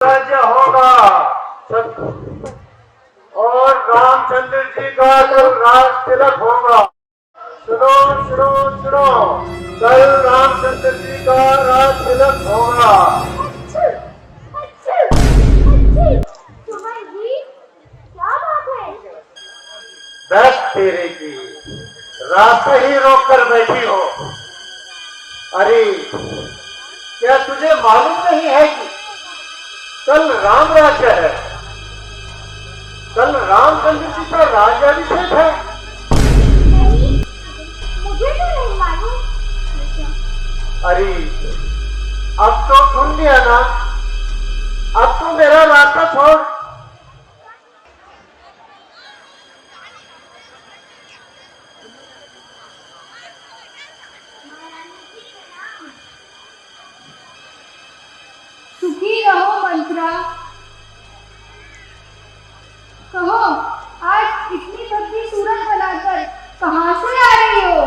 राज्य होगा और रामचंद्र जी का कल राज तिलक होगा। सुनो सुनो सुनो, कल रामचंद्र जी का राज तिलक होगा। क्या बात है? बस तेरे की रास्ते ही रोक कर बैठी हो। अरे क्या तुझे मालूम नहीं है कि कल राम राज्य है, कल रामचंद्र जी का राज्याभिषेक है। नहीं, मुझे तो नहीं मालूम। अरे अब तो सुन लिया ना, अब तो मेरा रास्ता छोड़। सुखी रहो मंत्रा। कहो, आज इतनी भद्दी सूरत बनाकर कहाँ से आ रही हो?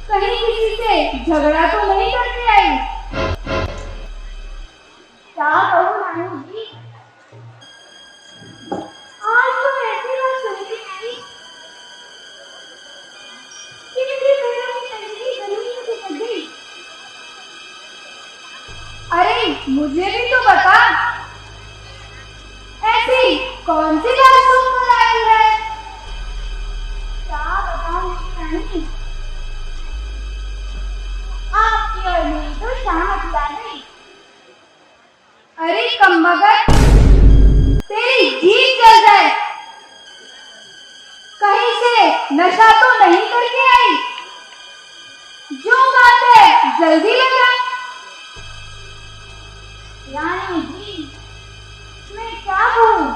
कहीं किसी से झगड़ा तो नहीं करके आई? क्या कहूँ नानू जी, आज तो ऐसी बात सुनती नहीं कि मेरे पैरों की तलवरी जमीन से कट गई। अरे मुझे भी तो बता, ऐसी कौन सी बात सुनकर आई है? क्या बताऊँ नानी, आपकी और मेरी तो शाम आ गई। अरे कमबख्त, तेरी जीभ जल जाए, कहीं से नशा तो नहीं करके आई? जो बात है जल्दी बता। नानी जी, मैं क्या कहूँ,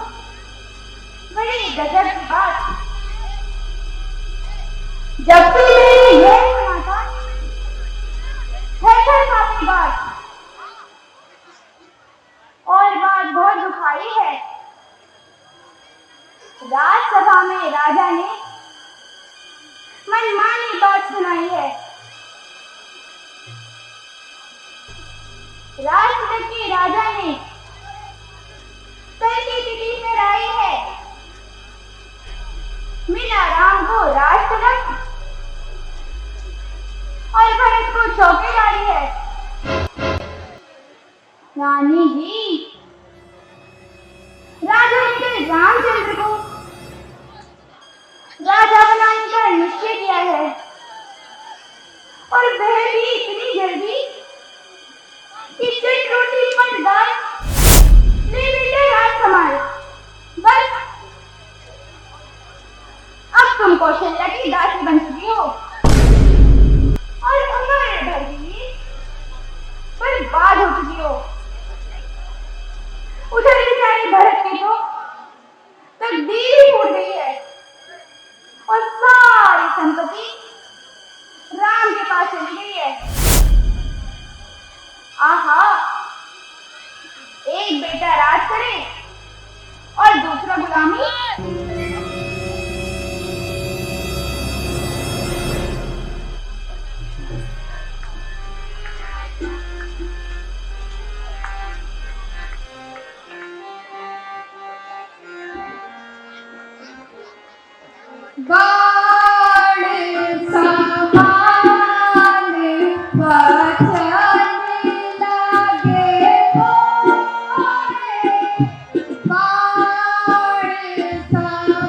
बड़ी गजब की बात। जब से मैंने ये सुना था, है काफी बात, और बात बहुत दुखाई है। राज्यसभा में राजा ने मनमानी बात सुनाई है। राष्ट्र के राजा ने कल की तिथि में राय है, मिला राम को राष्ट्ररत्न और भरत को चौकीदारी है। रानी जी, राजा ने कल रामचंद्र को राजा बनाने का निश्चय किया है, और वह भी इतनी जल्दी कि चट रोटी पर दाल ले बेटे राज संभाल। बस अब तुम कौशल्या की दासी बन चुकी हो और उम्र भर की बर्बाद हो चुकी हो। उधर बेचारे भरत की तो तकदीर ही फूट गई है और सारी संपत्ति राम के पास चली गई है। आहा, एक बेटा राज करे और दूसरा गुलामी। बाण समान बचने लगे मोरे, बाण समान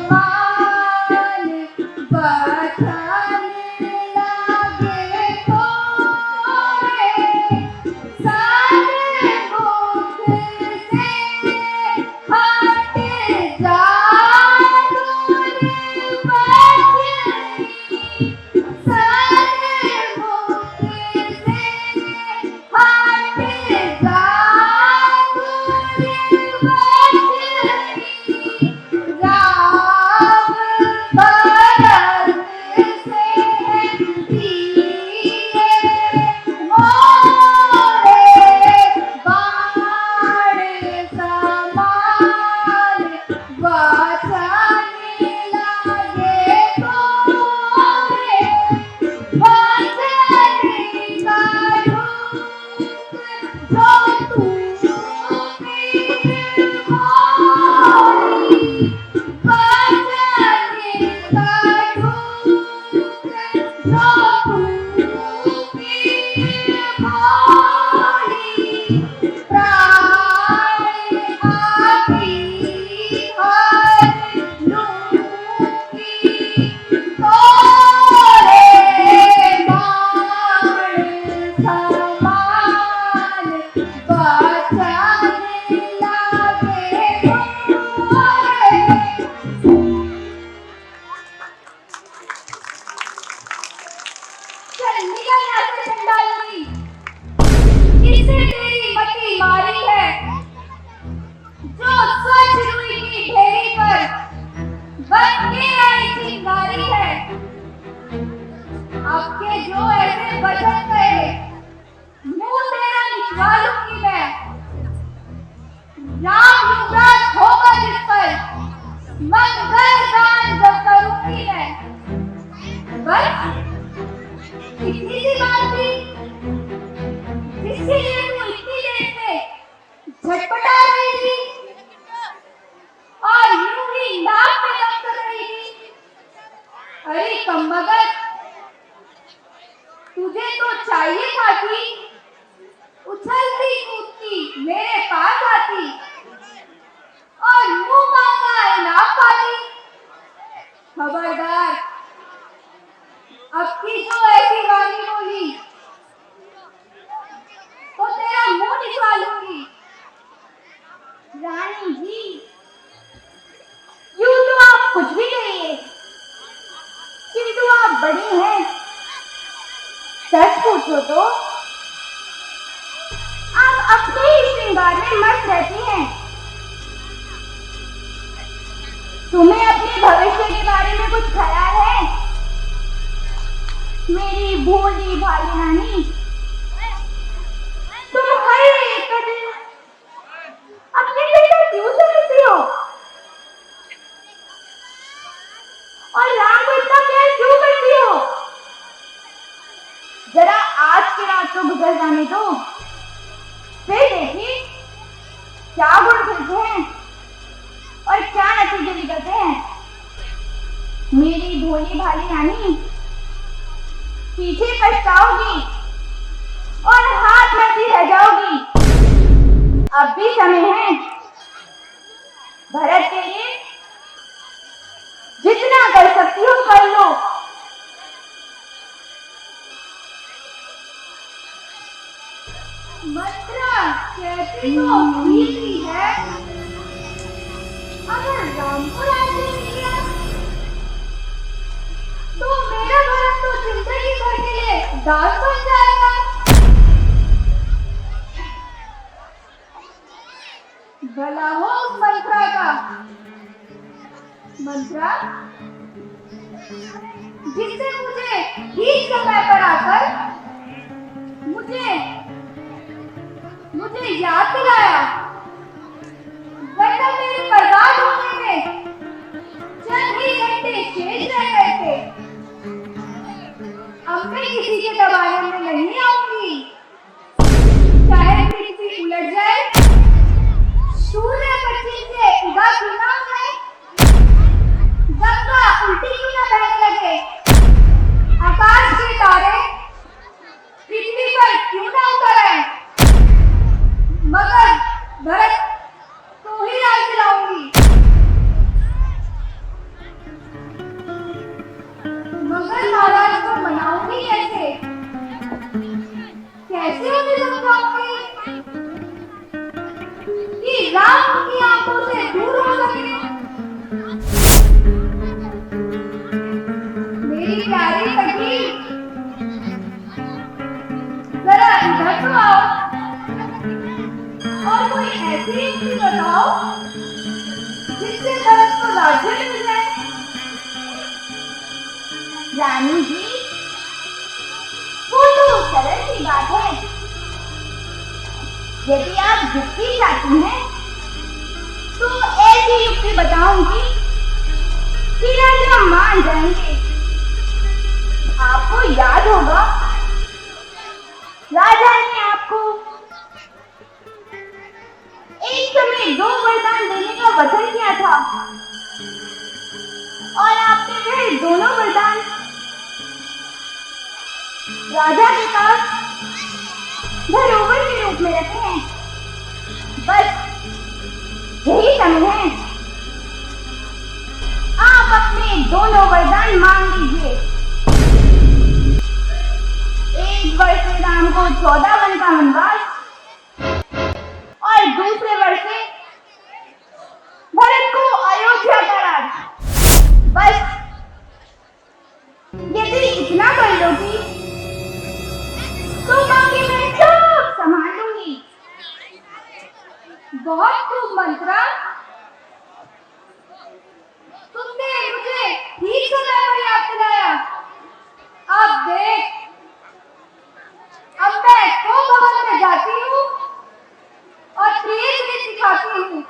पूछो तो आप अपने ही श्रृंगार में मस्त रहती हैं। तुम्हें अपने भविष्य के बारे में कुछ ख्याल है? मेरी भोली भाली रानी, तुम हर एक दिन अपने पिता क्यों समझती हो और राम को इतना प्यार क्यों करती हो? जरा आज की रात को गुजर जाने दो, फिर देखिए क्या गुण खिलते हैं और क्या नतीजे निकलते हैं। मेरी भोली भाली रानी, पीछे पछताओगी और हाथ मलती रह जाओगी। अब भी समय है भरत के लिए, जितना कर सकती हो कर लो। मंत्रा कहती तो ठीक ही है, अगर राम को राजी नहीं किया तो मेरा भरत तो जिंदगी भर के लिए दास बन जाएगा। भला हो उस मंत्रा का, मंत्रा जिससे मुझे ठीक समय पर आकर मुझे याद दिलाया, वरना मेरे बर्बाद होने में चंद ही घंटे शेष रह गए थे। अब मैं किसी के दबाने में नहीं आऊंगी, चाहे पृथ्वी उलट जाए, सूर्य पश्चिम से उगा क्यों ना जाए, गंगा उल्टी क्यों ना बहने लगे, आकाश के तारे पृथ्वी पर क्यों ना उतर आए, मगर भरत को ही राज दिलाऊंगी। मगर महाराज को मनाऊंगी कैसे उन्हें समझाऊंगी कि राम की आंखों से दूर हो सके। मेरी प्यारी सखी, जरा इधर तो आओ और कोई ऐसी युक्ति बताओ जिससे भरत को राज्य मिल जाए। रानी जी, वो तो सरल सी बात है। यदि आप युक्ति चाहती हैं तो ऐसी युक्ति बताऊंगी कि राजा मान जाएंगे। आपको याद होगा राजा ने आपको एक समय 2 वरदान देने का वचन किया था और आपने वह दोनों वरदान राजा के पास धरोहर के रूप में रखे हैं। बस यही समय है, आप अपने दोनों वरदान मांग लीजिए। एक वर्ष में राम को 14 वन का वनवास और दूसरे वर्ष में भरत को अयोध्या का राज। बस यदि इतना कर लोगी तो बाकी मैं सब संभाल लूंगी। बहुत खूब मंत्रा, तुमने मुझे ठीक समय पर याद दिलाया। अब देख, अब मैं तो भवन में जाती हूँ और प्रिय से सिखाती हूँ